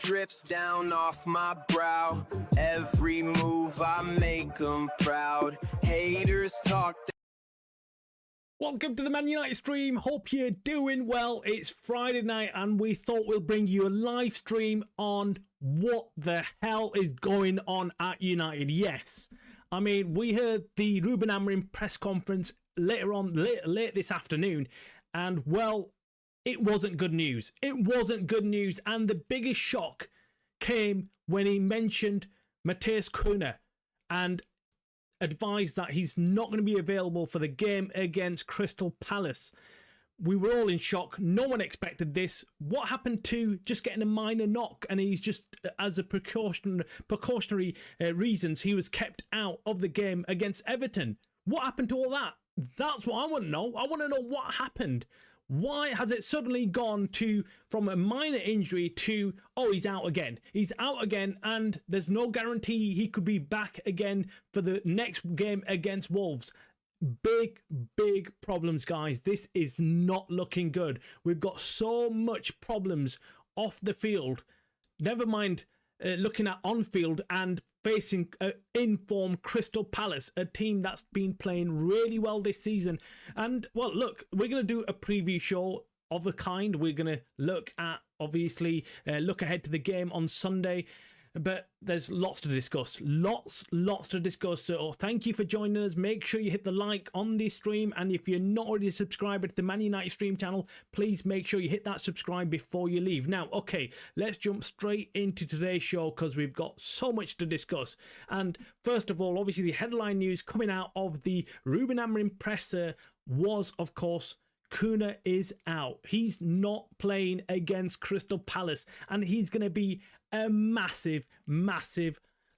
drips down off my brow. Every move I make them proud. Haters talk. Welcome to the Man Utd stream. Hope you're doing well. It's Friday night and we thought we'll bring you a live stream on what the hell is going on at United. Yes, I mean, we heard the Rúben Amorim press conference later on, late this afternoon, and well, it wasn't good news. It wasn't good news, and the biggest shock came when he mentioned Matheus Cunha and advised that he's not going to be available for the game against Crystal Palace. We were all in shock. No one expected this. What happened to just getting a minor knock and he's just, as a precautionary reasons, he was kept out of the game against Everton? What happened to all that? That's what I want to know. I want to know what happened. Why has it suddenly gone from a minor injury to, oh, he's out again? He's out again, and there's no guarantee he could be back again for the next game against Wolves. Big problems, guys. This is not looking good. We've got so much problems off the field. Never mind looking at on-field and facing in-form Crystal Palace, a team that's been playing really well this season. And, well, look, we're going to do a preview show of a kind. We're going to look at, obviously, look ahead to the game on Sunday. But there's lots to discuss. Lots to discuss. So thank you for joining us. Make sure you hit the like on this stream. And if you're not already a subscriber to the Man Utd stream channel, please make sure you hit that subscribe before you leave. Now, okay, let's jump straight into today's show because we've got so much to discuss. And first of all, obviously the headline news coming out of the Rúben Amorim presser was, of course, Cuhna is out. He's not playing against Crystal Palace, and he's going to be a massive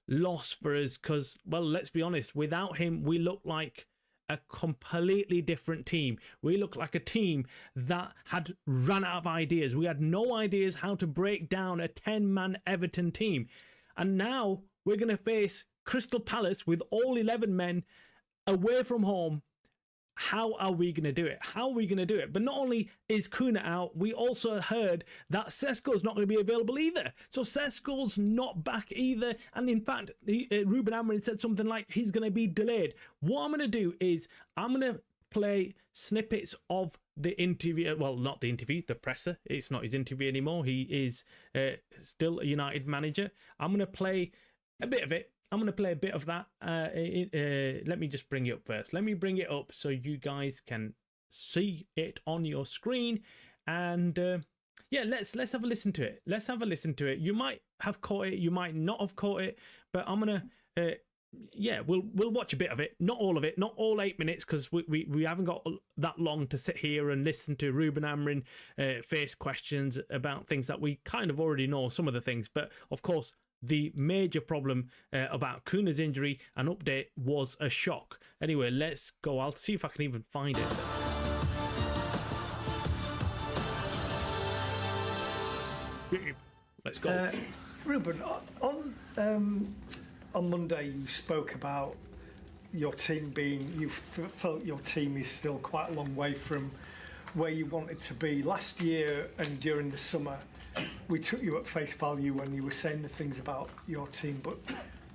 loss for us because, well, let's be honest, without him, we look like a completely different team. We look like a team that had run out of ideas. We had no ideas how to break down a 10-man Everton team. And now we're going to face Crystal Palace with all 11 men away from home. How are we going to do it? How are we going to do it? But not only is Cuhna out, we also heard that Sesko's not going to be available either. So Sesko's not back either. And in fact, Rúben Amorim said something like he's going to be delayed. What I'm going to do is I'm going to play snippets of the interview. Well, not the interview, the presser. It's not his interview anymore. He is still a United manager. I'm going to play a bit of it. I'm going to play a bit of that. Let me just bring it up first. Let me bring it up so you guys can see it on your screen. And yeah, let's have a listen to it. Let's have a listen to it. You might have caught it. You might not have caught it. But I'm going to, yeah, we'll watch a bit of it. Not all of it. Not all 8 minutes because we haven't got that long to sit here and listen to Rúben Amorim face questions about things that we kind of already know, some of the things. But, of course, the major problem about Cuhna's injury and update was a shock. Anyway, let's go. I'll see if I can even find it. Let's go. Rúben, on Monday you spoke about your team being, you felt your team is still quite a long way from where you want it to be. Last year and during the summer, we took you at face value when you were saying the things about your team, but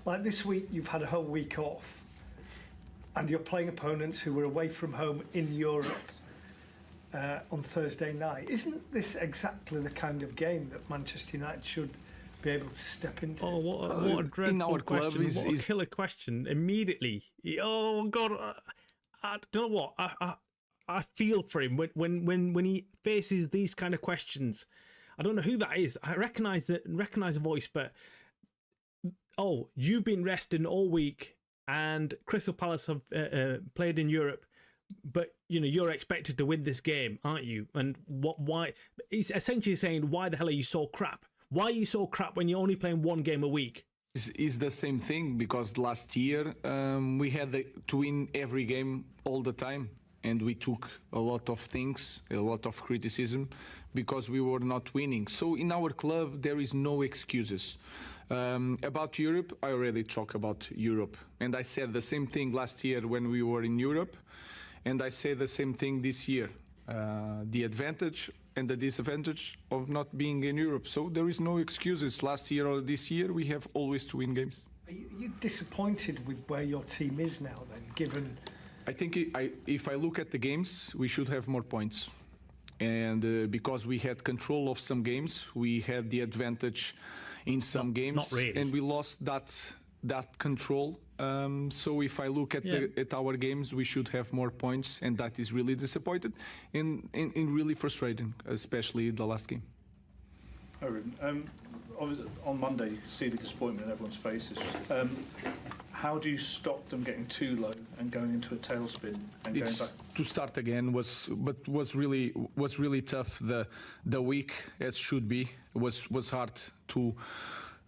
like this week you've had a whole week off and you're playing opponents who were away from home in Europe on Thursday night. Isn't this exactly the kind of game that Manchester United should be able to step into? Oh, what a dreadful question. What a killer question immediately. Oh God, I don't know what, I feel for him when he faces these kind of questions. I don't know who that is. I recognise the voice, but oh, you've been resting all week, and Crystal Palace have played in Europe, but you know you're expected to win this game, aren't you? And why? He's essentially saying, why the hell are you so crap? Why are you so crap when you're only playing one game a week? It's the same thing because last year we had to win every game all the time. And we took a lot of things, a lot of criticism, because we were not winning. So in our club, there is no excuses. About Europe, I already talked about Europe. And I said the same thing last year when we were in Europe. And I say the same thing this year. the advantage and the disadvantage of not being in Europe. So there is no excuses. Last year or this year, we have always to win games. Are you disappointed with where your team is now then, given... I think if I look at the games, we should have more points. And because we had control of some games, we had the advantage in some games. Not really. And we lost that control. So if I look at at our games, we should have more points, and that is really disappointed and really frustrating, especially the last game. Hi, Rúben. On Monday, you could see the disappointment in everyone's faces. How do you stop them getting too low and going into a tailspin and going back? To start again was really tough. The week, as should be, was hard to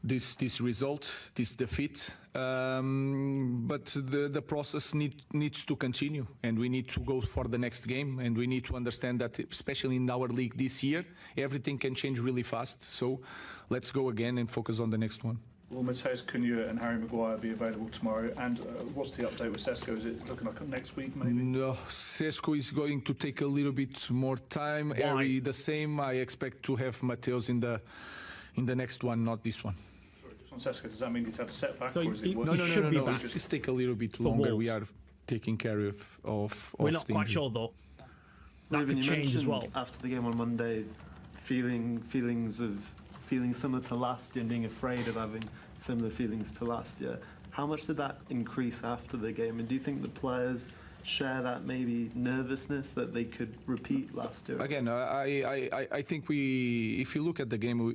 this result, this defeat. But the process needs to continue, and we need to go for the next game, and we need to understand that, especially in our league this year, everything can change really fast. So let's go again and focus on the next one. Will Matheus Cunha and Harry Maguire be available tomorrow? And what's the update with Sesko? Is it looking like next week, maybe? No, Sesko is going to take a little bit more time. Why? Harry, the same. I expect to have Matheus in the next one, not this one. On Sesko, does that mean he's had a setback, So or is it he- worse? No, should be back. It's take a little bit For longer. We Wolves. are taking care of We're not the quite injury. sure though. That Rúben, could you change as mentioned well. after the game on Monday, feeling similar to last year, and being afraid of having similar feelings to last year. How much did that increase after the game? And do you think the players share that maybe nervousness that they could repeat last year? Again, I think if you look at the game,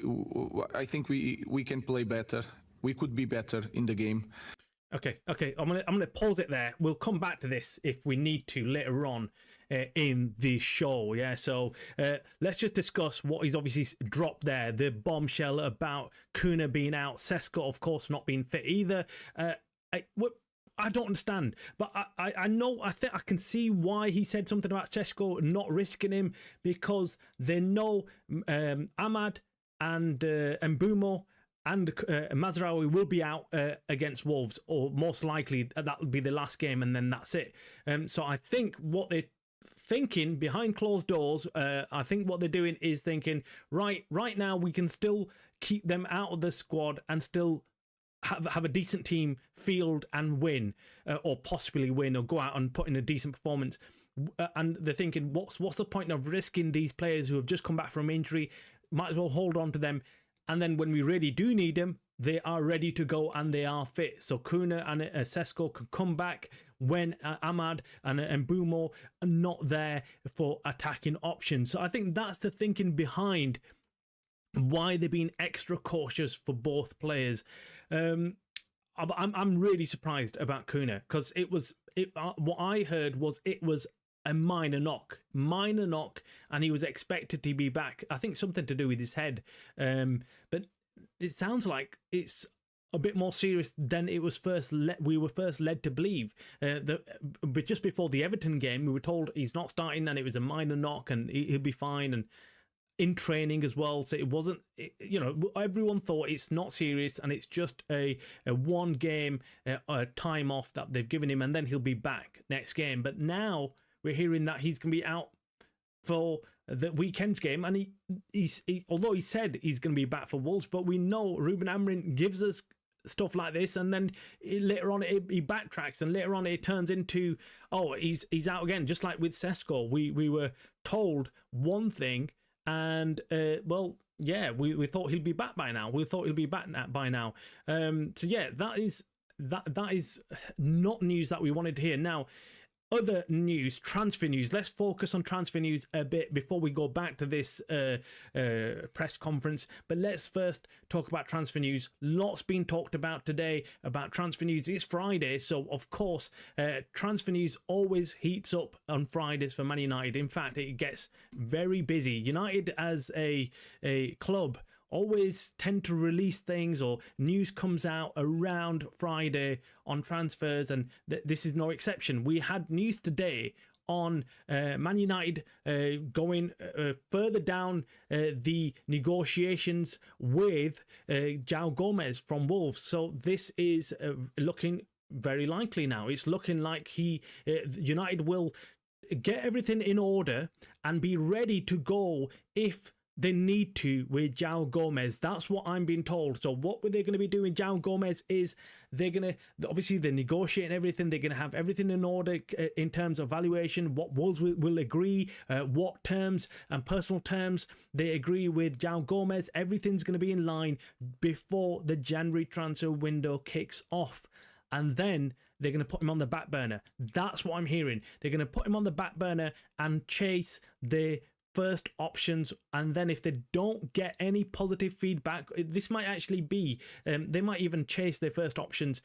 I think we can play better. We could be better in the game. Okay. I'm gonna pause it there. We'll come back to this if we need to later on in the show. Yeah. So let's just discuss what he's obviously dropped there. The bombshell about Cuhna being out. Sesko, of course, not being fit either. I don't understand, but I know. I think I can see why he said something about Sesko not risking him, because they know Ahmad and Mbumo and Mazraoui will be out against Wolves, or most likely that will be the last game, and then that's it. So I think what they're thinking behind closed doors, I think what they're doing is thinking, right now we can still keep them out of the squad and still have a decent team field and win, or possibly win, or go out and put in a decent performance. And they're thinking, what's the point of risking these players who have just come back from injury? Might as well hold on to them. And then when we really do need them, they are ready to go and they are fit. So Cuhna and Sesko can come back when Ahmad and Mbumo are not there for attacking options. So I think that's the thinking behind why they're being extra cautious for both players. I'm really surprised about Cuhna, because what I heard was it was a minor knock, and he was expected to be back. I think something to do with his head, but it sounds like it's a bit more serious than it was we were first led to believe. But just before the Everton game, we were told he's not starting, and it was a minor knock, and he'll be fine, and in training as well. So it wasn't, everyone thought it's not serious, and it's just a one game time off that they've given him, and then he'll be back next game. But now we're hearing that he's going to be out for the weekend's game, and although he said he's going to be back for Wolves, but we know Rúben Amorim gives us stuff like this, and then later on he backtracks, and later on it turns into, he's out again, just like with Sesko. We were told one thing, and we thought he'll be back by now. So yeah, that is not news that we wanted to hear. Now, other news, transfer news. Let's focus on transfer news a bit before we go back to this press conference. But let's first talk about transfer news. Lots been talked about today about transfer news. It's Friday, so of course, transfer news always heats up on Fridays for Man United. In fact, it gets very busy. United as a club always tend to release things, or news comes out around Friday on transfers, and this is no exception. We had news today on Man United going further down the negotiations with João Gomez from Wolves. So this is looking very likely now. It's looking like United will get everything in order and be ready to go if they need to with João Gomez. That's what I'm being told. So what they're going to be doing, João Gomez, is they're negotiating everything. They're going to have everything in order in terms of valuation, what Wolves will agree, what terms and personal terms they agree with João Gomez. Everything's going to be in line before the January transfer window kicks off. And then they're going to put him on the back burner. That's what I'm hearing. They're going to put him on the back burner and chase the first options, and then if they don't get any positive feedback, this might actually be they might even chase their first options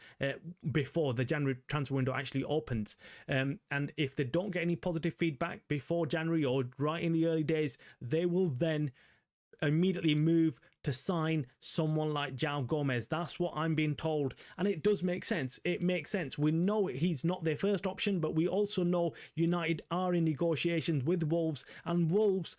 before the January transfer window actually opens, and if they don't get any positive feedback before January or right in the early days, they will then immediately move to sign someone like João Gomez. That's what I'm being told, and it does make sense. It makes sense. We know he's not their first option, but we also know United are in negotiations with Wolves, and Wolves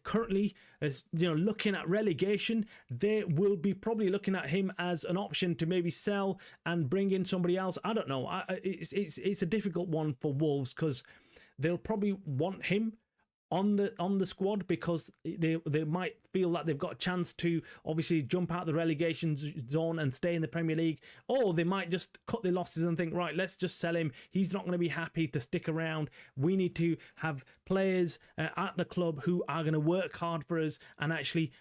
currently, as looking at relegation, they will be probably looking at him as an option to maybe sell and bring in somebody else. I don't know. It's a difficult one for Wolves because they'll probably want him on the squad because they might feel that they've got a chance to obviously jump out the relegation zone and stay in the Premier League, or they might just cut their losses and think, right, let's just sell him. He's not going to be happy to stick around. We need to have players at the club who are going to work hard for us and actually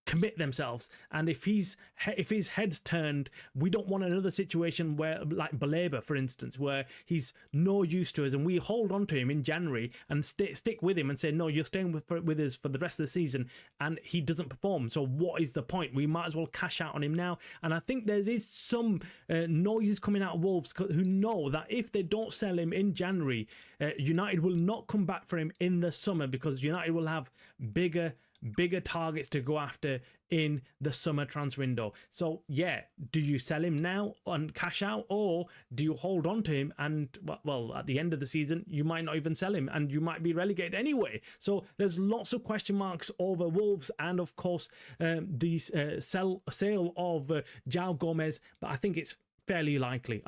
commit themselves. And if his head's turned, we don't want another situation where, like Baleba, for instance, where he's no use to us and we hold on to him in January and stick with him and say, no, you're staying with us for the rest of the season, and he doesn't perform. So what is the point? We might as well cash out on him now. And I think there is some noises coming out of Wolves who know that if they don't sell him in January, United will not come back for him in the summer because United will have bigger targets to go after in the summer transfer window. So yeah, do you sell him now and cash out, or do you hold on to him and well at the end of the season you might not even sell him and you might be relegated anyway? So there's lots of question marks over Wolves and of course the sale of João Gomez, but I think it's fairly likely.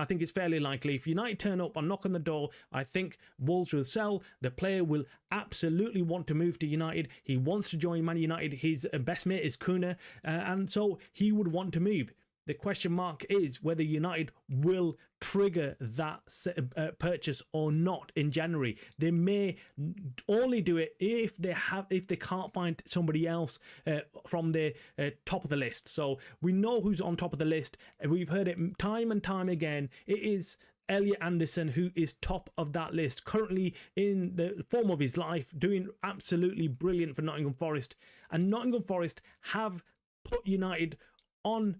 If United turn up and knock on the door, I think Wolves will sell. The player will absolutely want to move to United. He wants to join Man United. His best mate is Cuhna, and so he would want to move. The question mark is whether United will trigger that purchase or not in January. They may only do it if they can't find somebody else from the top of the list. So we know who's on top of the list. We've heard it time and time again. It is Elliot Anderson who is top of that list, currently in the form of his life, doing absolutely brilliant for Nottingham Forest. And Nottingham Forest have put United on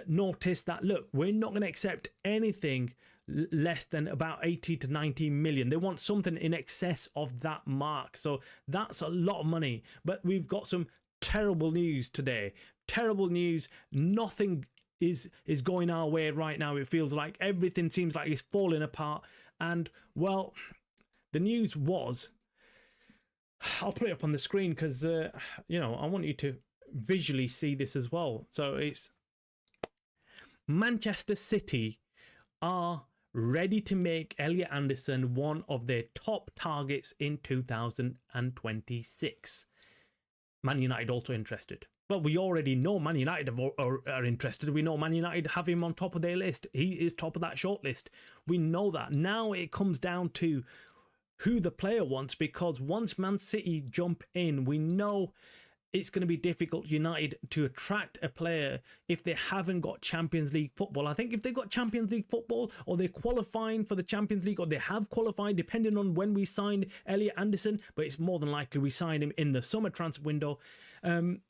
notice that, look, we're not going to accept anything less than about 80 to 90 million. They want something in excess of that mark. So that's a lot of money. But we've got some terrible news today. Terrible news. Nothing is going our way right now. It feels like everything seems like it's falling apart. And, well, the news was... I'll put it up on the screen because, I want you to visually see this as well. So it's... Manchester City are ready to make Elliot Anderson one of their top targets in 2026. Man United also interested. Well, we already know Man United are interested. We know Man United have him on top of their list. He is top of that shortlist. We know that. Now it comes down to who the player wants, because once Man City jump in, we know it's going to be difficult, United, to attract a player if they haven't got Champions League football. I think if they've got Champions League football, or they're qualifying for the Champions League, or they have qualified, depending on when we signed Elliot Anderson, but it's more than likely we signed him in the summer transfer window,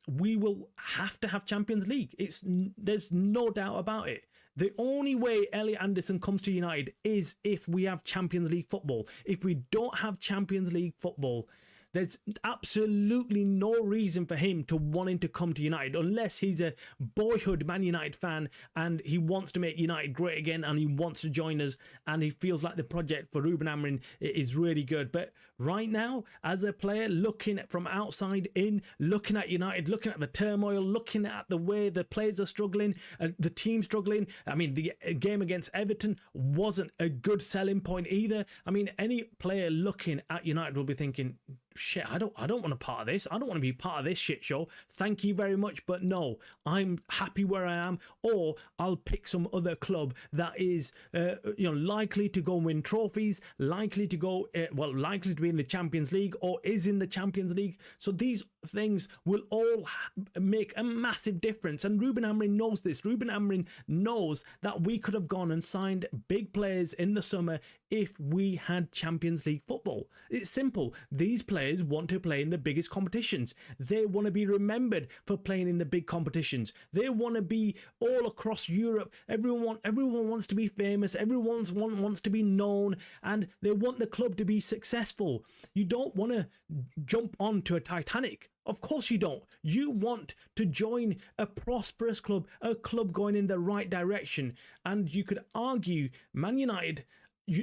we will have to have Champions League. There's no doubt about it. The only way Elliot Anderson comes to United is if we have Champions League football. If we don't have Champions League football, There's absolutely no reason for him to wanting to come to United unless he's a boyhood Man United fan and he wants to make United great again and he wants to join us and he feels like the project for Rúben Amorim is really good. But right now, as a player looking from outside in, looking at United, looking at the turmoil, looking at the way the players are struggling, the team struggling. I mean, the game against Everton wasn't a good selling point either. I mean, any player looking at United will be thinking, shit, I don't want to part of this. I don't want to be part of this shit show. Thank you very much, but no, I'm happy where I am, or I'll pick some other club that is, likely to go and win trophies, likely to go, likely to be in the Champions League, or is in the Champions League. So these things will all make a massive difference, and Rúben Amorim knows this. Rúben Amorim knows that we could have gone and signed big players in the summer if we had Champions League football. It's simple. These players want to play in the biggest competitions. They want to be remembered for playing in the big competitions. They want to be all across Europe. Everyone wants to be famous. Everyone wants to be known, and they want the club to be successful. You don't want to jump onto a Titanic. Of course you don't. You want to join a prosperous club, a club going in the right direction. And you could argue Man United,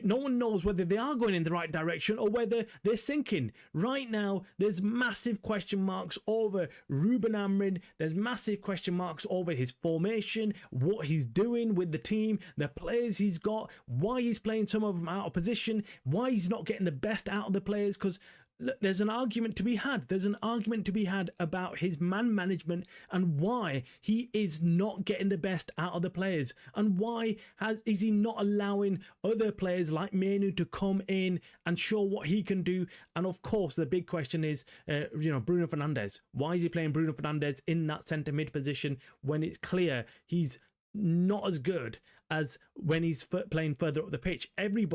no one knows whether they are going in the right direction or whether they're sinking. Right now, there's massive question marks over Rúben Amorim. There's massive question marks over his formation, what he's doing with the team, the players he's got, why he's playing some of them out of position, why he's not getting the best out of the players, because there's an argument to be had. There's an argument to be had about his man management and why he is not getting the best out of the players, and why is he not allowing other players like Man Utd to come in and show what he can do. And of course, the big question is, Bruno Fernandes. Why is he playing Bruno Fernandes in that centre mid position when it's clear he's not as good as when he's playing further up the pitch? Every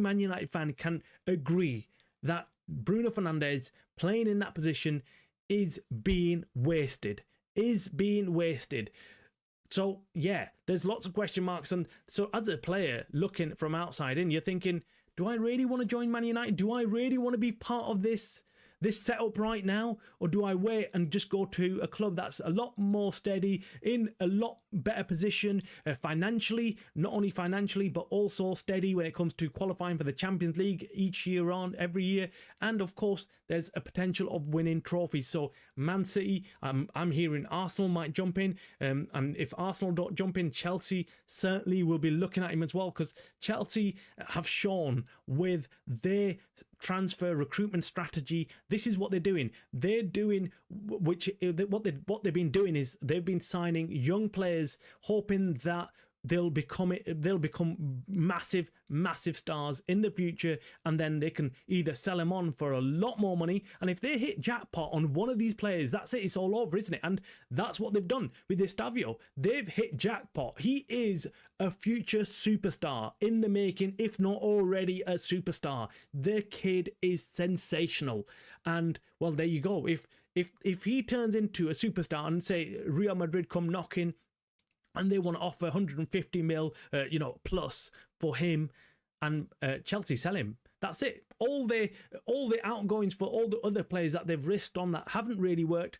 Man United fan can agree that Bruno Fernandes playing in that position is being wasted. So, yeah, there's lots of question marks. And so as a player looking from outside in, you're thinking, do I really want to join Man United? Do I really want to be part of this setup right now, or do I wait and just go to a club that's a lot more steady, in a lot better position financially, not only financially but also steady when it comes to qualifying for the Champions League every year, and of course there's a potential of winning trophies. So Man City, I'm hearing Arsenal might jump in, and if Arsenal don't jump in, Chelsea certainly will be looking at him as well, because Chelsea have shown with their transfer recruitment strategy, this is what they're doing. They're doing what they've been doing is they've been signing young players, hoping that they'll become massive stars in the future, and then they can either sell them on for a lot more money, and if they hit jackpot on one of these players, that's it, it's all over, isn't it? And that's what they've done with Estavio. They've hit jackpot. He is a future superstar in the making, if not already a superstar. The kid is sensational, and well, there you go. If he turns into a superstar and say Real Madrid come knocking and they want to offer 150 mil, plus for him, and Chelsea sell him, that's it. All the outgoings for all the other players that they've risked on that haven't really worked,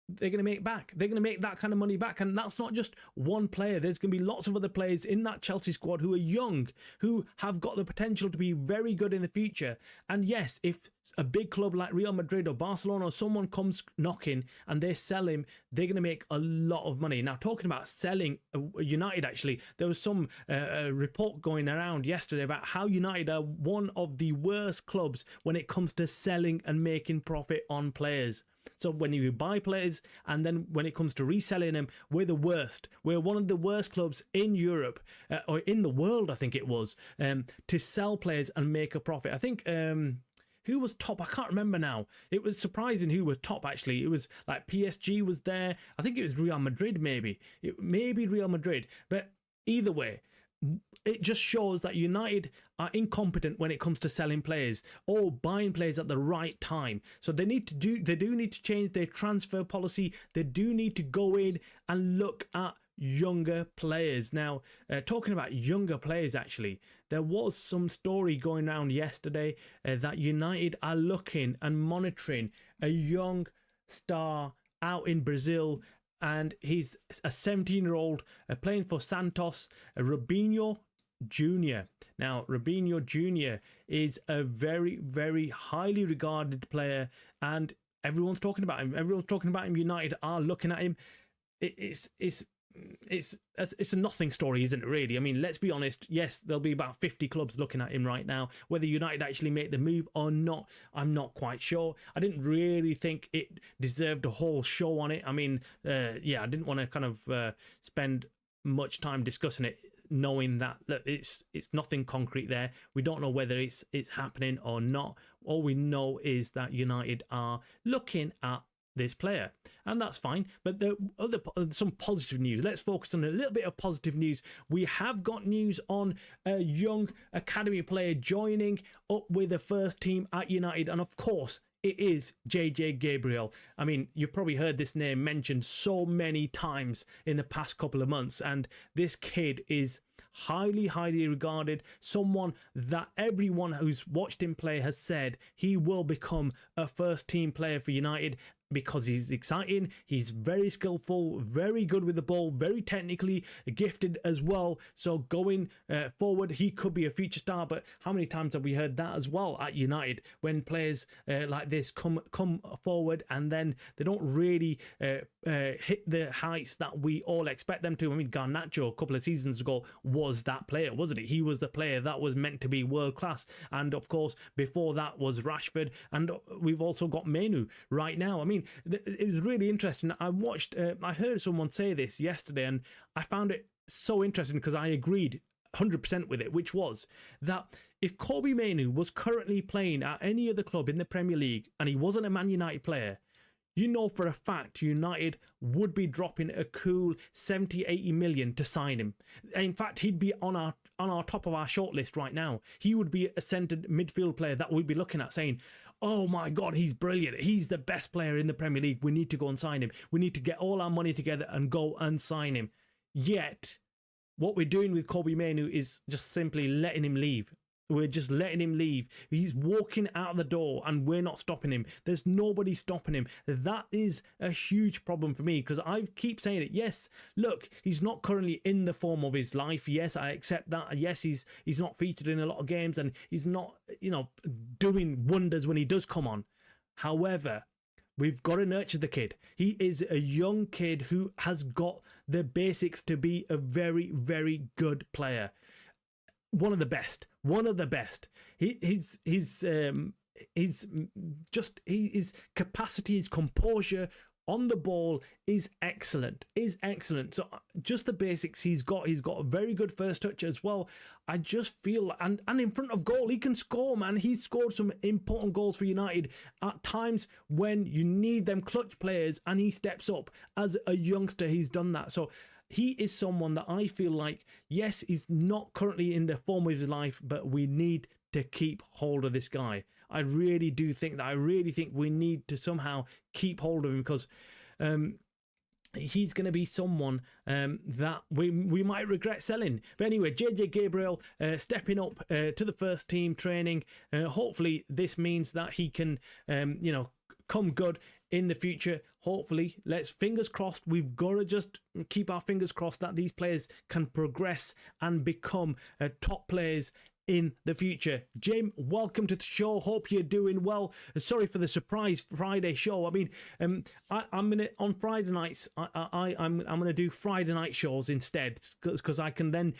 they're going to make back. They're going to make that kind of money back. And that's not just one player. There's going to be lots of other players in that Chelsea squad who are young, who have got the potential to be very good in the future. And yes, if a big club like Real Madrid or Barcelona or someone comes knocking and they sell him, they're going to make a lot of money. Now, talking about selling United, actually, there was some report going around yesterday about how United are one of the worst clubs when it comes to selling and making profit on players. So when you buy players and then when it comes to reselling them, we're the worst. We're one of the worst clubs in Europe or in the world, I think it was, to sell players and make a profit. I think who was top? I can't remember now. It was surprising who was top, actually. It was like PSG was there. I think it was Real Madrid, maybe. It may be Real Madrid. But either way, it just shows that United are incompetent when it comes to selling players or buying players at the right time. So they do need to change their transfer policy. They do need to go in and look at younger players. Now, talking about younger players, actually, there was some story going around yesterday that United are looking and monitoring a young star out in Brazil, and he's a 17-year-old playing for Santos, Rubinho Jr. Now, Rubinho Jr. is a very, very highly regarded player, and everyone's talking about him. Everyone's talking about him. United are looking at him. It's a nothing story, isn't it, really? I mean, let's be honest. Yes, there'll be about 50 clubs looking at him right now. Whether United actually make the move or not, I'm not quite sure. I didn't really think it deserved a whole show on it. I mean, I didn't want to kind of spend much time discussing it, knowing that look, it's nothing concrete there. We don't know whether it's happening or not. All we know is that United are looking at this player, and that's fine. But the some positive news. Let's focus on a little bit of positive news. We have got news on a young academy player joining up with the first team at United, and of course it is JJ Gabriel. I mean, you've probably heard this name mentioned so many times in the past couple of months, and this kid is highly, highly regarded. Someone that everyone who's watched him play has said he will become a first team player for United, because he's exciting, he's very skillful, very good with the ball, very technically gifted as well. So going forward, he could be a future star. But how many times have we heard that as well at United, when players like this come forward and then they don't really hit the heights that we all expect them to? I mean, Garnacho a couple of seasons ago was that player, wasn't it? He was the player that was meant to be world class. And of course, before that was Rashford, and we've also got Manu right now. I mean, it was really interesting. I heard someone say this yesterday, and I found it so interesting because I agreed 100% with it, which was that if Kobbie Mainoo was currently playing at any other club in the Premier League and he wasn't a Man United player, you know for a fact United would be dropping a cool 70-80 million to sign him. In fact, he'd be on our top of our shortlist right now. He would be a centred midfield player that we'd be looking at saying, oh my God, he's brilliant. He's the best player in the Premier League. We need to go and sign him. We need to get all our money together and go and sign him. Yet, what we're doing with Kobbie Mainoo is just simply letting him leave. We're just letting him leave. He's walking out the door and we're not stopping him. There's nobody stopping him. That is a huge problem for me, because I keep saying it. Yes, look, he's not currently in the form of his life. Yes, I accept that. Yes, he's not featured in a lot of games and he's not, doing wonders when he does come on. However, we've got to nurture the kid. He is a young kid who has got the basics to be a very, very good player. One of the best. His capacity, his composure on the ball is excellent. So just the basics he's got a very good first touch as well. I just feel, and in front of goal, he can score, man. He's scored some important goals for United at times when you need them clutch players, and he steps up. As a youngster, he's done that. So he is someone that I feel like, yes, he's not currently in the form of his life, but we need to keep hold of this guy. I really do think that. I really think we need to somehow keep hold of him, because he's going to be someone that we might regret selling. But anyway, JJ Gabriel stepping up to the first team training. Hopefully this means that he can, come good in the future. Hopefully, let's fingers crossed. We've got to just keep our fingers crossed that these players can progress and become top players in the future. Jim, welcome to the show. Hope you're doing well. Sorry for the surprise Friday show. I mean, I'm gonna on Friday nights. I'm gonna do Friday night shows instead, because I can then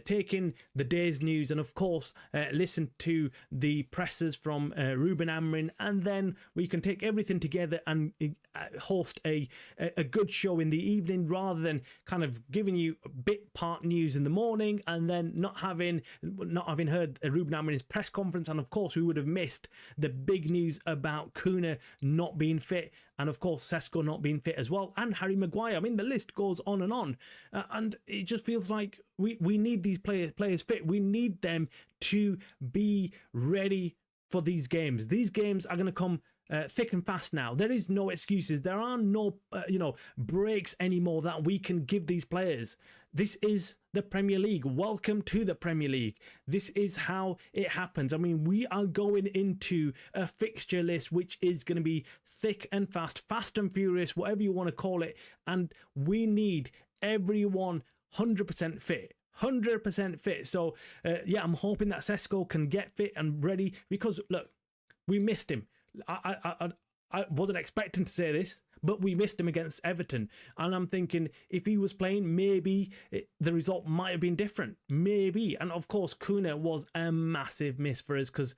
take in the day's news and of course listen to the presses from Rúben Amorim, and then we can take everything together and host a good show in the evening, rather than kind of giving you bit part news in the morning and then not having heard Rúben Amorim's press conference. And of course we would have missed the big news about Cuhna not being fit, and of course Sesko not being fit as well, and Harry Maguire. I mean, the list goes on, and it just feels like we need these players fit. We need them to be ready for these games. These games are going to come thick and fast now. There is no excuses. There are no, breaks anymore that we can give these players. This is the Premier League. Welcome to the Premier League. This is how it happens. I mean, we are going into a fixture list which is going to be thick and fast and furious, whatever you want to call it. And we need everyone 100% fit. 100% fit. So, I'm hoping that Sesko can get fit and ready because, look, we missed him. I wasn't expecting to say this, but we missed him against Everton. And I'm thinking if he was playing, maybe the result might have been different. Maybe. And of course, Cuhna was a massive miss for us because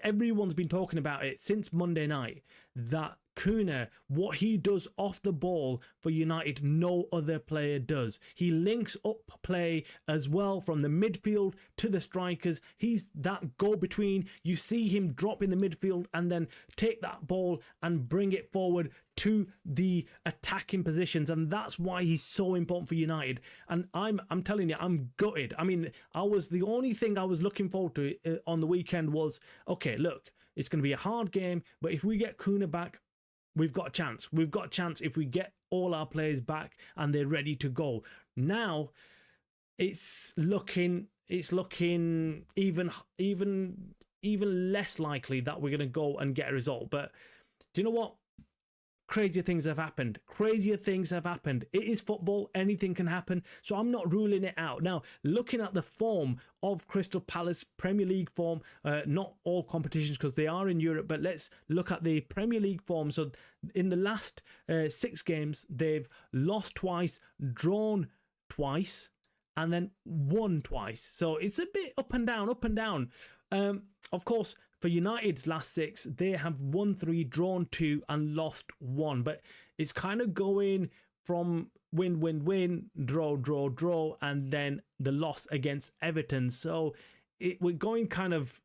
everyone's been talking about it since Monday night that Cuhna, what he does off the ball for United, no other player does. He links up play as well from the midfield to the strikers. He's that go-between. You see him drop in the midfield and then take that ball and bring it forward to the attacking positions, and that's why he's so important for United. And I'm telling you, I'm gutted. I mean, the only thing I was looking forward to on the weekend was, okay, look, it's going to be a hard game, but if we get Cuhna back, we've got a chance. We've got a chance if we get all our players back and they're ready to go. Now, it's looking even less likely that we're going to go and get a result. But do you know what? Crazier things have happened. It is football. Anything can happen. So I'm not ruling it out. Now, looking at the form of Crystal Palace, Premier League form, not all competitions because they are in Europe, but let's look at the Premier League form. So in the last 6 games, they've lost twice, drawn twice, and then won twice. So it's a bit up and down. Of course, for United's last 6, they have won 3, drawn 2, and lost 1. But it's kind of going from win, draw, and then the loss against Everton. So we're going kind of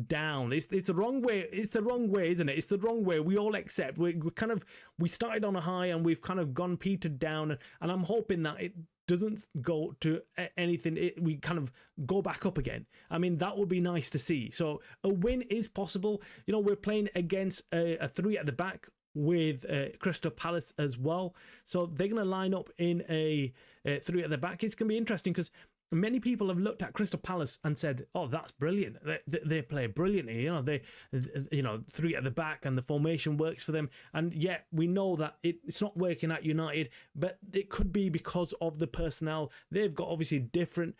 down. It's the wrong way. It's the wrong way, isn't it? It's the wrong way. We all accept. We started on a high and we've kind of gone petered down. And I'm hoping that it doesn't go to anything. We kind of go back up again. I mean, that would be nice to see. So a win is possible. We're playing against a 3 at the back with Crystal Palace as well. So they're going to line up in a 3 at the back. It's going to be interesting because many people have looked at Crystal Palace and said, "Oh, that's brilliant. They play brilliantly. They 3 at the back, and the formation works for them." And yet we know that it's not working at United, but it could be because of the personnel. They've got obviously different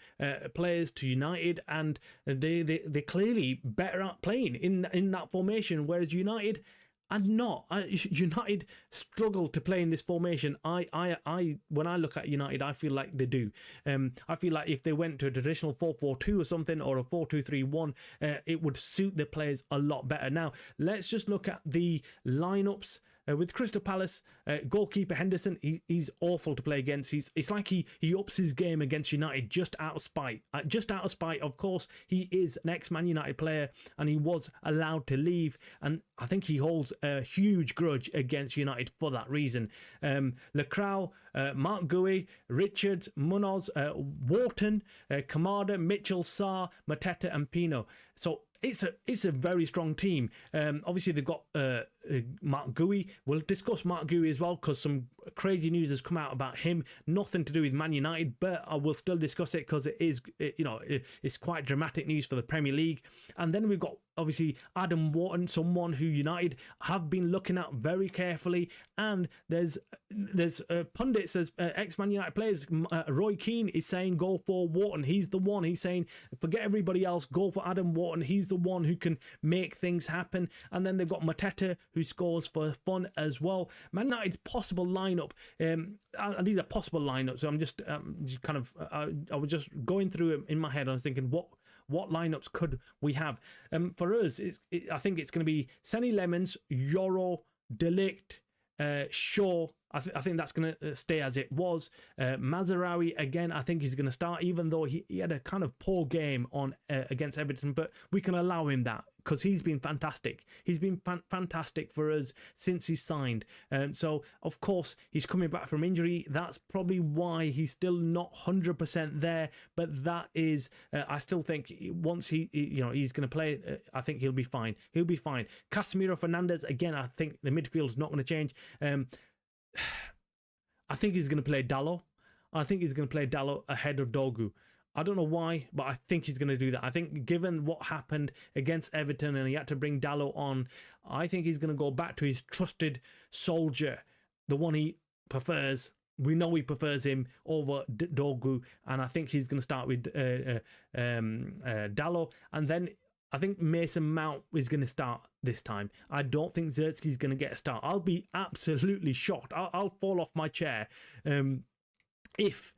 players to United, and they're clearly better at playing in that formation, whereas United. And United struggle to play in this formation. When I look at United, I feel like they do. I feel like if they went to a traditional 4-4-2 or something, or a 4-2-3-1, it would suit the players a lot better. Now, let's just look at the lineups. With Crystal Palace, goalkeeper Henderson, he's awful to play against. It's like he ups his game against United just out of spite. Of course, he is an ex-Man United player and he was allowed to leave. And I think he holds a huge grudge against United for that reason. Lecrao, Mark Gui, Richards, Munoz, Wharton, Kamada, Mitchell, Sarr, Mateta and Pino. So it's a very strong team. Obviously, they've got Mark Gui. We'll discuss Mark Gui as well because some crazy news has come out about him. Nothing to do with Man United, but I will still discuss it because it's quite dramatic news for the Premier League. And then we've got obviously Adam Wharton, someone who United have been looking at very carefully. And there's pundits, there's ex-Man United players. Roy Keane is saying go for Wharton. He's the one. He's saying forget everybody else. Go for Adam Wharton. He's the one who can make things happen. And then they've got Mateta, who scores for fun as well. Man United's possible lineup. These are possible lineups. So I'm just I was just going through them in my head. I was thinking, what lineups could we have? For us, I think it's going to be Senny Lemons, Yoro, De Ligt, Shaw, I think that's going to stay as it was. Mazraoui, again, I think he's going to start, even though he had a kind of poor game on against Everton, but we can allow him that because he's been fantastic. He's been fantastic for us since he signed. So, of course, he's coming back from injury. That's probably why he's still not 100% there, but that is, I still think once he's going to play, I think he'll be fine. He'll be fine. Casemiro, Fernandes, again, I think the midfield's not going to change. I think he's going to play Dalot. I think he's going to play Dalot ahead of Dogu. I don't know why, but I think he's going to do that. I think given what happened against Everton and he had to bring Dalot on, I think he's going to go back to his trusted soldier, the one he prefers. We know he prefers him over Dogu, and I think he's going to start with Dalot, and then I think Mason Mount is going to start this time. I don't think Zerski's going to get a start. I'll be absolutely shocked. I'll fall off my chair if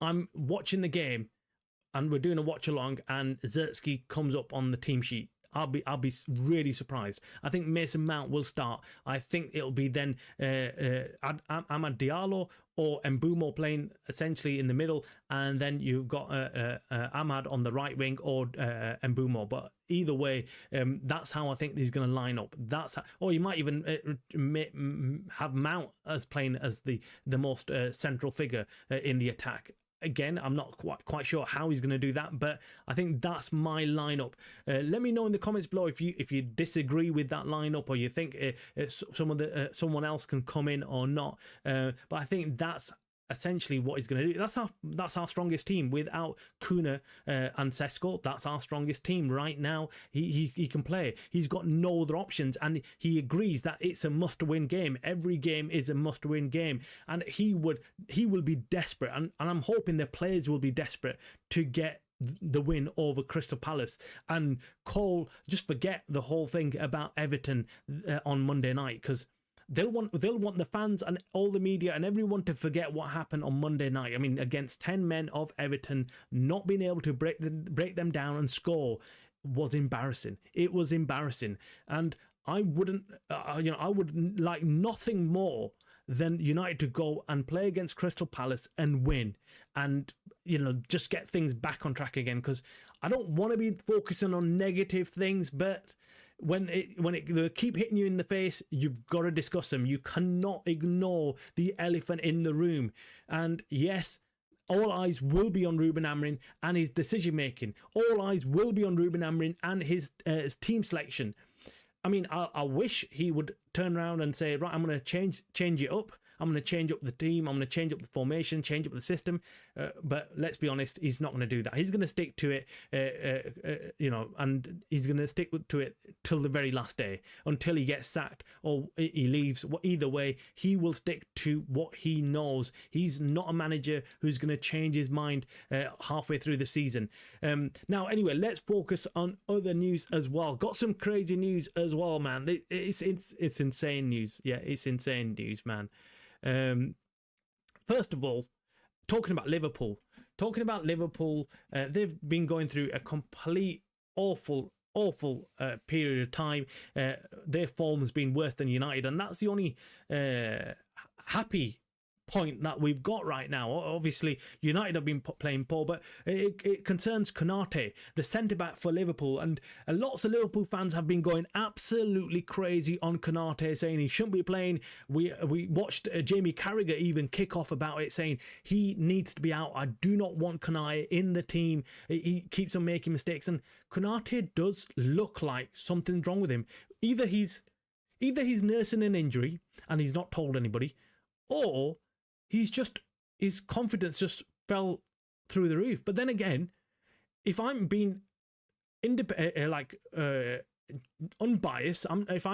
I'm watching the game and we're doing a watch along and Zerski comes up on the team sheet. I'll be really surprised. I think Mason Mount will start. I think it'll be then Amad Diallo or Mbeumo playing essentially in the middle, and then you've got Amad on the right wing or Mbeumo. But either way, that's how I think he's going to line up. Or you might even have Mount as playing as the most central figure in the attack. Again, I'm not quite sure how he's going to do that, but I think that's my lineup. Let me know in the comments below if you disagree with that lineup, or you think someone else can come in or not. But I think that's essentially what he's going to do. That's our strongest team without Cuhna and Sesko. That's our strongest team right now. He can play. He's got no other options, and he agrees that it's a must-win game. Every game is a must-win game, and he will be desperate, and I'm hoping the players will be desperate to get the win over Crystal Palace. And Cole, just forget the whole thing about Everton on Monday night, because they'll want the fans and all the media and everyone to forget what happened on Monday night. I mean, against 10 men of Everton, not being able to break them down and score was embarrassing. It was embarrassing, and I would like nothing more than United to go and play against Crystal Palace and win, and just get things back on track again. Because I don't want to be focusing on negative things, but when they keep hitting you in the face, you've got to discuss them. You cannot ignore the elephant in the room. And yes, all eyes will be on Rúben Amorim and his decision making. All eyes will be on Rúben Amorim and his team selection. I mean, I wish he would turn around and say, right, I'm going to change it up. I'm going to change up the team. I'm going to change up the formation, change up the system. But let's be honest, he's not going to do that. He's going to stick to it, and he's going to stick to it till the very last day, until he gets sacked or he leaves. Either way, he will stick to what he knows. He's not a manager who's going to change his mind halfway through the season. Now, anyway, let's focus on other news as well. Got some crazy news as well, man. It's insane news. Yeah, it's insane news, man. First of all, talking about Liverpool, they've been going through a complete awful period of time. Their form has been worse than United, and that's the only happy point that we've got right now. Obviously, United have been playing poor, but it concerns Konate, the centre-back for Liverpool, and lots of Liverpool fans have been going absolutely crazy on Konate, saying he shouldn't be playing. We watched Jamie Carragher even kick off about it, saying he needs to be out. I do not want Konate in the team. He keeps on making mistakes, and Konate does look like something's wrong with him. Either he's nursing an injury and he's not told anybody, or his confidence just fell through the roof. But then again, if I'm being unbiased, I'm looking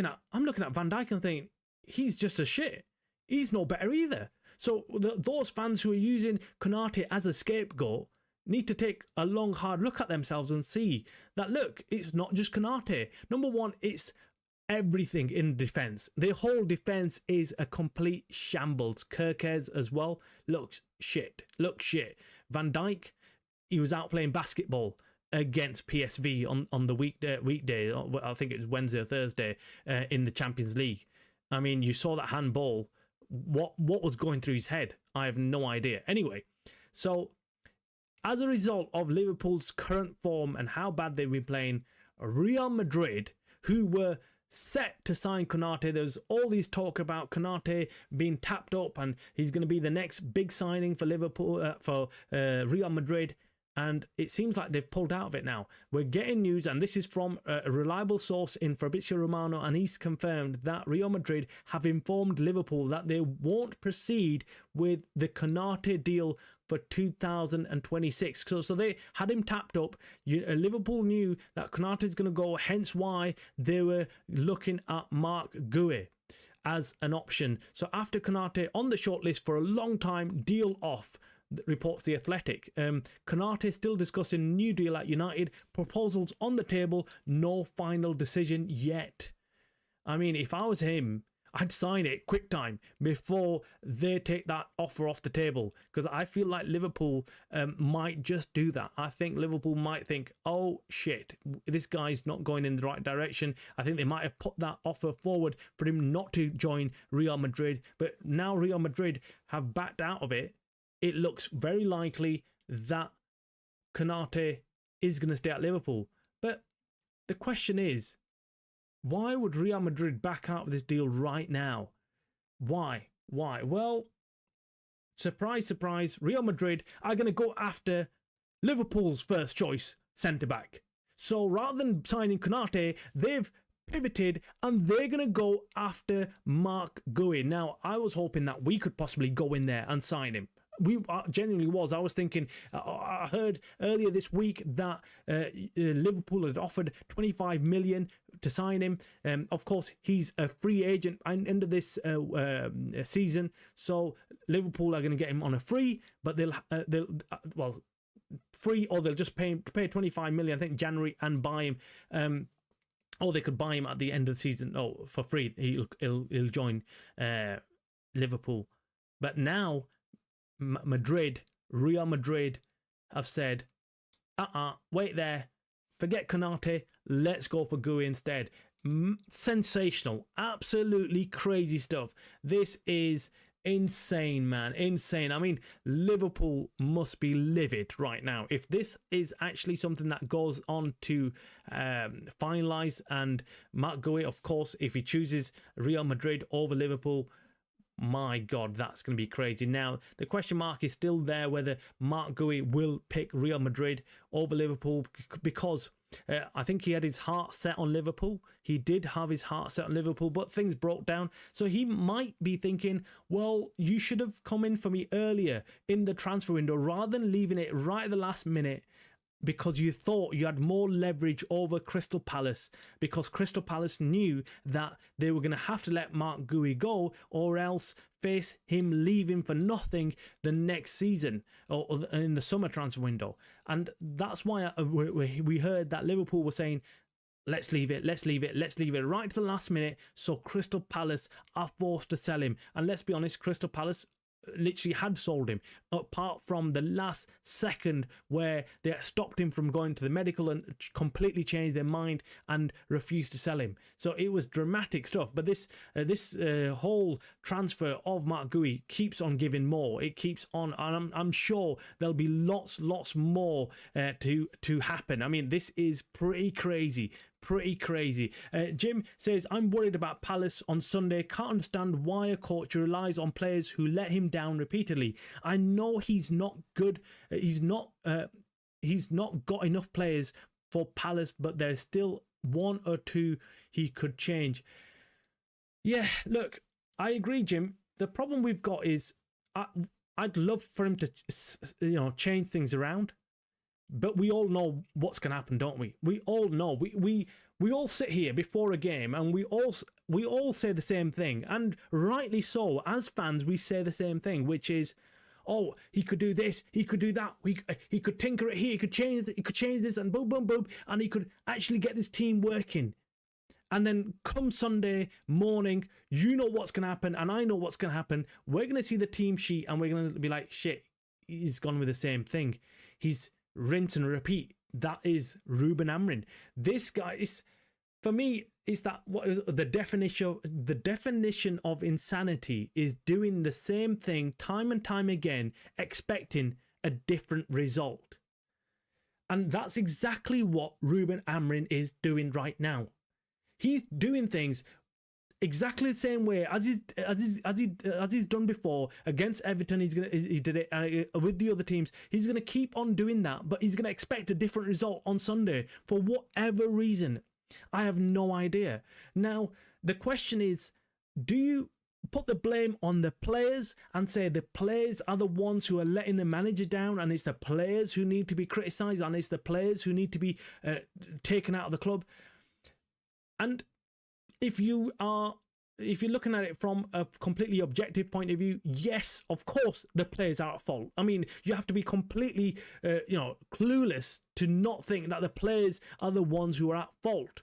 at Van Dijk and thinking he's just a shit. He's no better either. So those fans who are using Konate as a scapegoat need to take a long, hard look at themselves and see that, look, it's not just Konate. Number one, it's everything in defence. The whole defence is a complete shambles. Kerkez as well looks shit. Van Dijk, he was out playing basketball against PSV on the weekday. I think it was Wednesday or Thursday in the Champions League. I mean, you saw that handball. What was going through his head? I have no idea. Anyway, so as a result of Liverpool's current form and how bad they've been playing, Real Madrid, who were set to sign Konate, there's all these talk about Konate being tapped up and he's going to be the next big signing for Liverpool, for Real Madrid. And it seems like they've pulled out of it now. We're getting news, and this is from a reliable source in Fabrizio Romano, and he's confirmed that Real Madrid have informed Liverpool that they won't proceed with the Konate deal for 2026. So they had him tapped up. Liverpool knew that Konate is going to go, hence why they were looking at Mark Guehi as an option. So after Konate on the shortlist for a long time, deal off, reports The Athletic. Konate still discussing new deal at United. Proposals on the table. No final decision yet. I mean, if I was him, I'd sign it quick time before they take that offer off the table, because I feel like Liverpool might just do that. I think Liverpool might think, oh shit, this guy's not going in the right direction. I think they might have put that offer forward for him not to join Real Madrid, but now Real Madrid have backed out of it. It looks very likely that Konate is going to stay at Liverpool. But the question is, why would Real Madrid back out of this deal right now? Why? Well, surprise, surprise, Real Madrid are going to go after Liverpool's first choice centre-back. So rather than signing Konate, they've pivoted and they're going to go after Mark Guehi. Now, I was hoping that we could possibly go in there and sign him. We genuinely was. I was thinking, I heard earlier this week that Liverpool had offered 25 million to sign him. Of course, he's a free agent end of this season, so Liverpool are going to get him on a free, but they'll free, or they'll just pay 25 million, I think, January, and buy him. Or they could buy him at the end of the season, for free. He'll join Liverpool. But now Real Madrid have said, wait there, forget Konate, let's go for Guehi instead. Sensational, absolutely crazy stuff. This is insane, man, insane. I mean, Liverpool must be livid right now. If this is actually something that goes on to finalise, and Mark Guehi, of course, if he chooses Real Madrid over Liverpool, my God, that's going to be crazy. Now, the question mark is still there whether Mark Guehi will pick Real Madrid over Liverpool, because I think he had his heart set on Liverpool. He did have his heart set on Liverpool, but things broke down. So he might be thinking, well, you should have come in for me earlier in the transfer window rather than leaving it right at the last minute, because you thought you had more leverage over Crystal Palace, because Crystal Palace knew that they were going to have to let Mark Guehi go or else face him leaving for nothing the next season or in the summer transfer window. And that's why we heard that Liverpool were saying, let's leave it right to the last minute, so Crystal Palace are forced to sell him. And let's be honest, Crystal Palace literally had sold him, apart from the last second where they stopped him from going to the medical and completely changed their mind and refused to sell him. So it was dramatic stuff. But this whole transfer of Mark Guehi keeps on giving more. It keeps on, and I'm sure there'll be lots more to happen. I mean, this is pretty crazy. Jim says, I'm worried about Palace on Sunday. Can't understand why a coach relies on players who let him down repeatedly. I know he's not good. He's not got enough players for Palace, but there's still one or two he could change. Yeah, look, I agree, Jim. The problem we've got is I'd love for him to, change things around. But we all know what's going to happen, don't we? We all know. We all sit here before a game and we all say the same thing. And rightly so. As fans, we say the same thing, which is, oh, he could do this, he could do that, he could tinker it here, he could change this, and boom, boom, boom, and he could actually get this team working. And then come Sunday morning, you know what's going to happen, and I know what's going to happen. We're going to see the team sheet and we're going to be like, shit, he's gone with the same thing. He's rinse and repeat. That is Rúben Amorim. This guy is, for me, it's that what is the definition of insanity is doing the same thing time and time again, expecting a different result. And that's exactly what Rúben Amorim is doing right now. He's doing things exactly the same way as he's done before against Everton. He did it with the other teams. He's gonna keep on doing that, but he's gonna expect a different result on Sunday for whatever reason. I have no idea. Now the question is, do you put the blame on the players and say the players are the ones who are letting the manager down, and it's the players who need to be criticised, and it's the players who need to be taken out of the club? And if you're looking at it from a completely objective point of view, yes, of course, the players are at fault. I mean, you have to be completely, clueless to not think that the players are the ones who are at fault.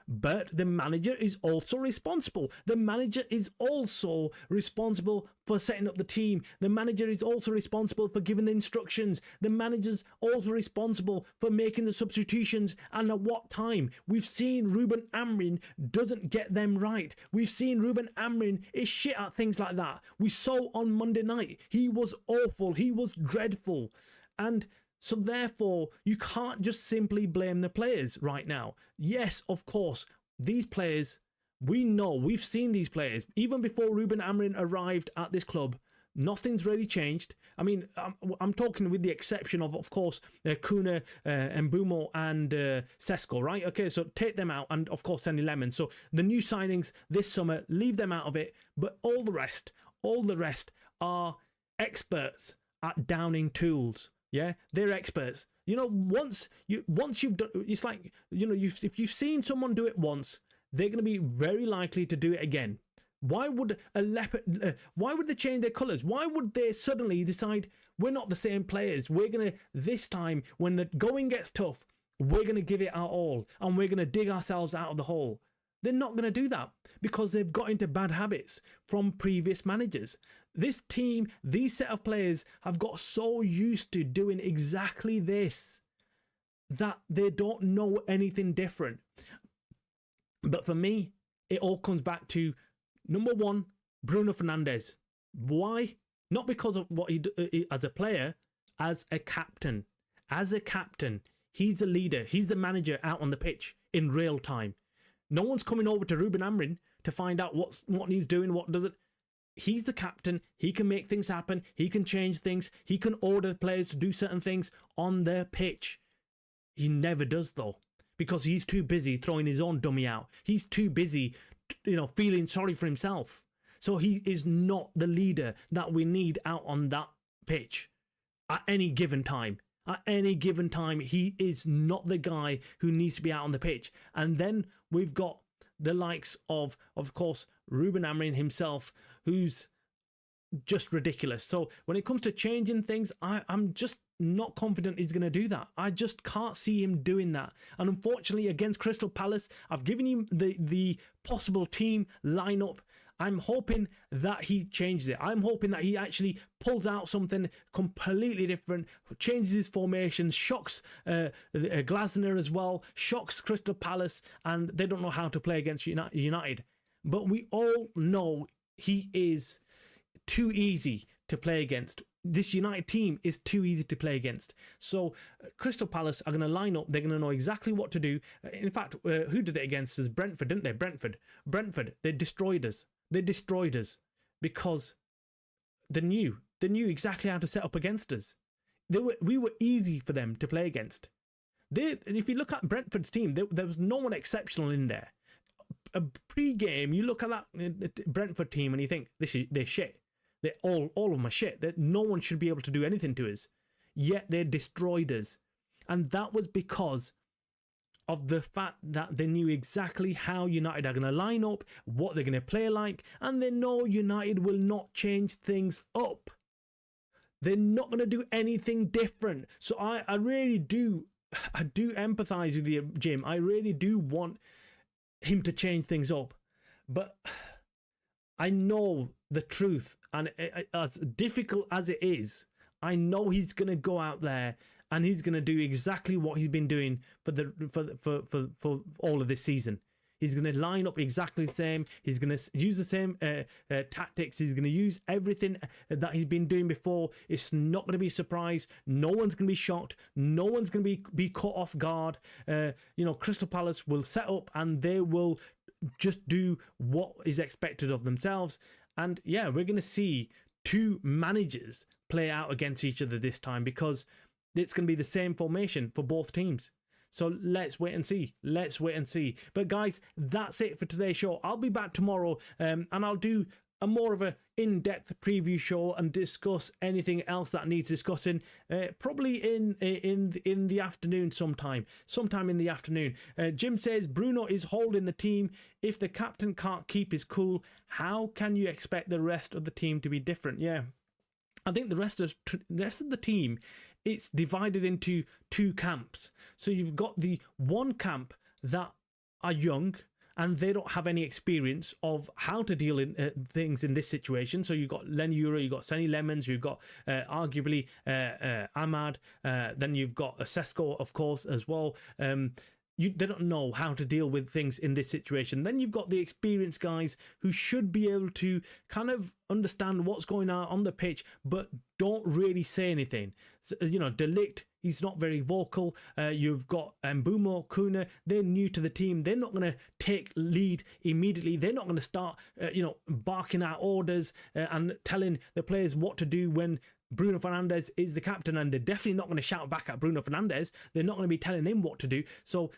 But the manager is also responsible. The manager is also responsible for setting up the team. The manager is also responsible for giving the instructions. The manager's also responsible for making the substitutions and at what time. We've seen Rúben Amorim doesn't get them right. We've seen Rúben Amorim is shit at things like that. We saw on Monday night, he was awful. He was dreadful. And so therefore, you can't just simply blame the players right now. Yes, of course, these players, we know, we've seen these players. Even before Rúben Amorim arrived at this club, nothing's really changed. I mean, I'm talking with the exception of course, Cuhna, Mbeumo and Sesko, right? Okay, so take them out, and of course, Sandy Lemon. So the new signings this summer, leave them out of it. But all the rest are experts at downing tools. Yeah, they're experts. You know, once you've done, it's like, you know, if you've seen someone do it once, they're going to be very likely to do it again. Why would why would they change their colours? Why would they suddenly decide we're not the same players? We're going to, this time when the going gets tough, we're going to give it our all and we're going to dig ourselves out of the hole. They're not going to do that because they've got into bad habits from previous managers. This team, these set of players have got so used to doing exactly this that they don't know anything different. But for me, it all comes back to, number one, Bruno Fernandes. Why? Not because of what he as a player, as a captain. As a captain, he's the leader. He's the manager out on the pitch in real time. No one's coming over to Rúben Amorim to find out what he's doing, what doesn't. He's the captain. He can make things happen. He can change things. He can order players to do certain things on their pitch. He never does, though, because he's too busy throwing his own dummy out. He's too busy, feeling sorry for himself. So he is not the leader that we need out on that pitch at any given time. At any given time, he is not the guy who needs to be out on the pitch. And then we've got the likes of course, Rúben Amorim himself, who's just ridiculous. So when it comes to changing things, I'm just not confident he's going to do that. I just can't see him doing that. And unfortunately, against Crystal Palace, I've given him the possible team lineup. I'm hoping that he changes it. I'm hoping that he actually pulls out something completely different, changes his formations, shocks Glasner as well, shocks Crystal Palace, and they don't know how to play against United. But we all know he is too easy to play against. This United team is too easy to play against. So Crystal Palace are going to line up. They're going to know exactly what to do. In fact, who did it against us? Brentford, didn't they? Brentford. They destroyed us. They destroyed us because they knew exactly how to set up against us. We were easy for them to play against. If you look at Brentford's team, there was no one exceptional in there. A pre-game, you look at that Brentford team and you think they're shit. They're all of them are shit. No one should be able to do anything to us. Yet they destroyed us, and that was because of the fact that they knew exactly how United are going to line up, what they're going to play like, and they know United will not change things up. They're not going to do anything different. So I really do empathise with you, Jim. I really do want him to change things up. But I know the truth, and as difficult as it is, I know he's going to go out there and he's going to do exactly what he's been doing for all of this season. He's going to line up exactly the same. He's going to use the same tactics. He's going to use everything that he's been doing before. It's not going to be a surprise. No one's going to be shocked. No one's going to be caught off guard. Crystal Palace will set up and they will just do what is expected of themselves. And yeah, we're going to see two managers play out against each other this time, because it's going to be the same formation for both teams. So let's wait and see. Let's wait and see. But guys, that's it for today's show. I'll be back tomorrow and I'll do a more of a in-depth preview show and discuss anything else that needs discussing, probably in the afternoon sometime in the afternoon. Jim says Bruno is holding the team. If the captain can't keep his cool, how can you expect the rest of the team to be different? Yeah, I think the rest of the team, it's divided into two camps. So you've got the one camp that are young and they don't have any experience of how to deal in things in this situation. So you've got Len Euro, you've got Senny Lemons, you've got arguably Ahmad, then you've got Sesko, of course, as well. They don't know how to deal with things in this situation. Then you've got the experienced guys who should be able to kind of understand what's going on the pitch, but don't really say anything. So, De Ligt, he's not very vocal. You've got Mbumo, Cuhna, they're new to the team. They're not going to take lead immediately. They're not going to start, barking out orders and telling the players what to do when Bruno Fernandes is the captain, and they're definitely not going to shout back at Bruno Fernandes. They're not going to be telling him what to do. So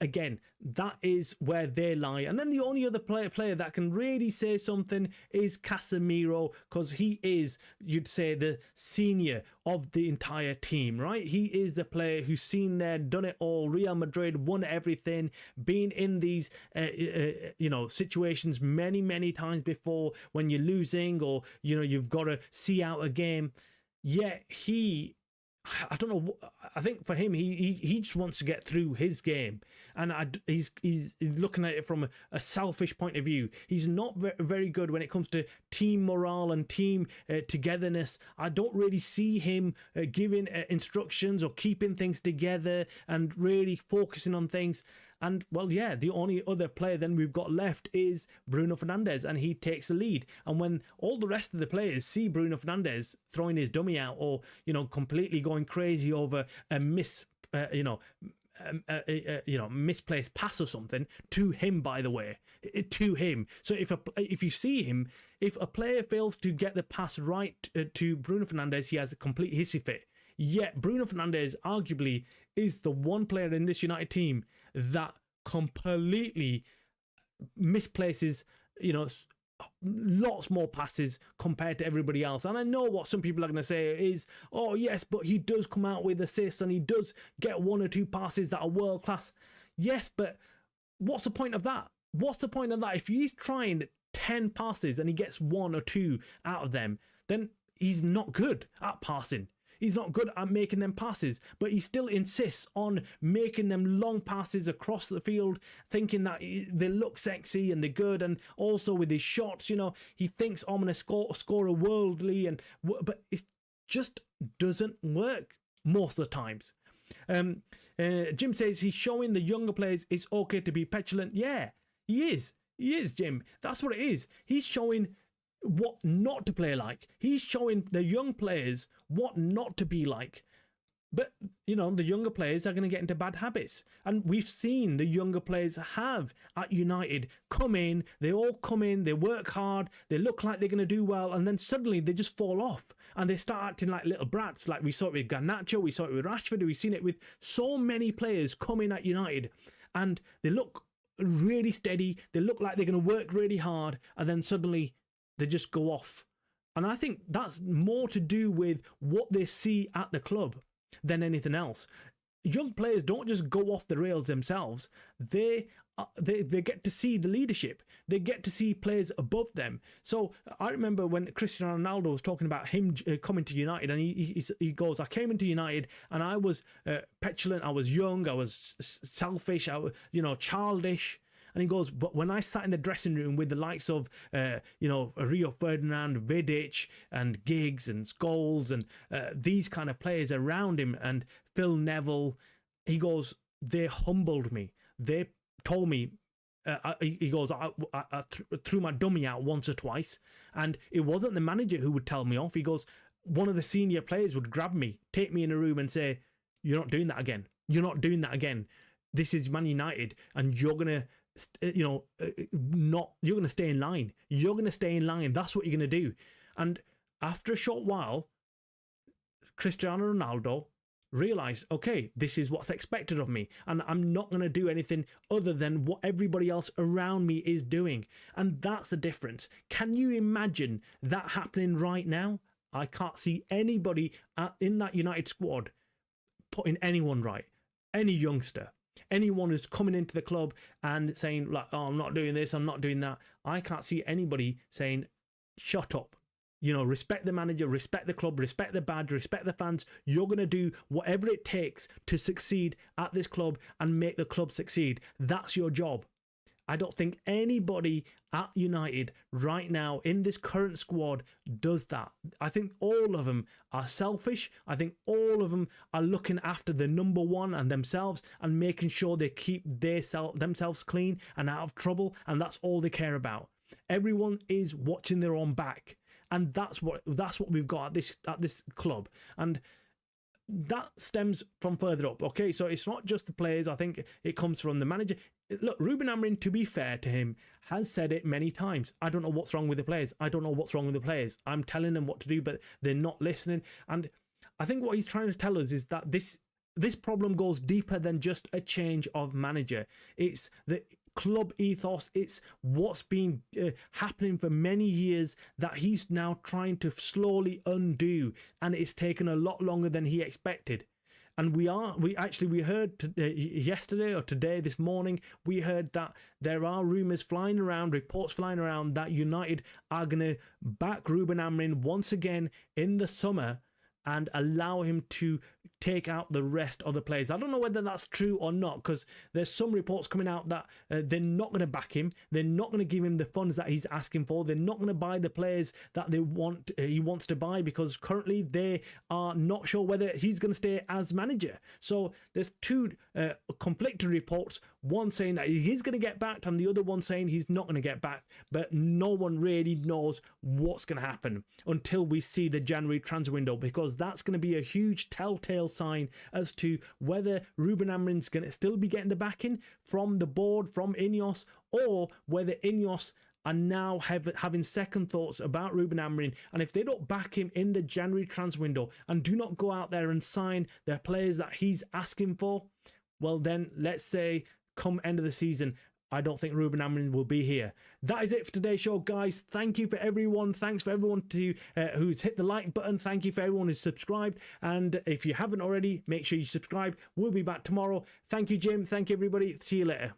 again, that is where they lie. And then the only other player that can really say something is Casemiro, because he is, you'd say, the senior of the entire team, right? He is the player who's seen there, done it all. Real Madrid, won everything, been in these situations many times before when you're losing or you've got to see out a game. Yet I don't know. I think for him, he just wants to get through his game, and he's looking at it from a selfish point of view. He's not very good when it comes to team morale and team togetherness. I don't really see him giving instructions or keeping things together and really focusing on things. And, well, yeah, the only other player then we've got left is Bruno Fernandes, and he takes the lead. And when all the rest of the players see Bruno Fernandes throwing his dummy out or, completely going crazy over a misplaced pass or something, to him, by the way, to him. So if you see him, if a player fails to get the pass right to Bruno Fernandes, he has a complete hissy fit. Yet Bruno Fernandes arguably is the one player in this United team that completely misplaces, lots more passes compared to everybody else. And I know what some people are going to say is, oh yes, but he does come out with assists and he does get one or two passes that are world class. Yes, but what's the point of that? What's the point of that? If he's trying 10 passes and he gets one or two out of them, then he's not good at passing. He's not good at making them passes, but he still insists on making them long passes across the field, thinking that they look sexy and they're good. And also with his shots, he thinks I'm going to score a worldly, but it just doesn't work most of the times. Jim says he's showing the younger players it's okay to be petulant. Yeah, he is. He is, Jim. That's what it is. He's showing what not to play like. He's showing the young players what not to be like. But, the younger players are going to get into bad habits. And we've seen the younger players have at United come in, they all come in, they work hard, they look like they're going to do well, and then suddenly they just fall off and they start acting like little brats. Like we saw it with Garnacho, we saw it with Rashford, we've seen it with so many players coming at United, and they look really steady, they look like they're going to work really hard, and then suddenly they just go off. And I think that's more to do with what they see at the club than anything else. Young players don't just go off the rails themselves. They get to see the leadership. They get to see players above them. So I remember when Cristiano Ronaldo was talking about him coming to United, and he goes, I came into United and I was petulant, I was young, I was selfish, I was childish. And he goes, but when I sat in the dressing room with the likes of, Rio Ferdinand, Vidic and Giggs and Scholes and these kind of players around him and Phil Neville, he goes, they humbled me. They told me, he goes, I threw my dummy out once or twice, and it wasn't the manager who would tell me off. He goes, one of the senior players would grab me, take me in a room and say, you're not doing that again. You're not doing that again. This is Man United, and you're going to, you're going to stay in line. You're going to stay in line. That's what you're going to do. And after a short while, Cristiano Ronaldo realised, okay, this is what's expected of me, and I'm not going to do anything other than what everybody else around me is doing. And that's the difference. Can you imagine that happening right now? I can't see anybody in that United squad putting anyone right. Any youngster, anyone who's coming into the club and saying, like, oh, I'm not doing this, I'm not doing that. I can't see anybody saying, shut up. Respect the manager, respect the club, respect the badge, respect the fans. You're going to do whatever it takes to succeed at this club and make the club succeed. That's your job. I don't think anybody at United right now in this current squad does that. I think all of them are selfish. I think all of them are looking after the number one and themselves and making sure they keep themselves clean and out of trouble. And that's all they care about. Everyone is watching their own back. And that's what we've got at this club. And that stems from further up. Okay, so it's not just the players. I think it comes from the manager. Look, Rúben Amorim, to be fair to him, has said it many times. I don't know what's wrong with the players. I don't know what's wrong with the players. I'm telling them what to do, but they're not listening. And I think what he's trying to tell us is that this problem goes deeper than just a change of manager. It's the club ethos. It's what's been happening for many years that he's now trying to slowly undo, and it's taken a lot longer than he expected. And we heard yesterday or today, this morning, we heard that there are rumours flying around, reports flying around that United are going to back Rúben Amorim once again in the summer and allow him to take out the rest of the players. I don't know whether that's true or not, because there's some reports coming out that they're not going to back him. They're not going to give him the funds that he's asking for. They're not going to buy the players that he wants to buy, because currently they are not sure whether he's going to stay as manager. So there's two conflicting reports, one saying that he's going to get backed and the other one saying he's not going to get backed. But no one really knows what's going to happen until we see the January transfer window, because that's going to be a huge telltale sign as to whether Rúben Amorim's going to still be getting the backing from the board, from Ineos, or whether Ineos are now having second thoughts about Rúben Amorim. And if they don't back him in the January transfer window and do not go out there and sign the players that he's asking for, well then, let's say come end of the season, I don't think Rúben Amorim will be here. That is it for today's show, guys. Thank you for everyone. Thanks for everyone who's hit the like button. Thank you for everyone who's subscribed. And if you haven't already, make sure you subscribe. We'll be back tomorrow. Thank you, Jim. Thank you, everybody. See you later.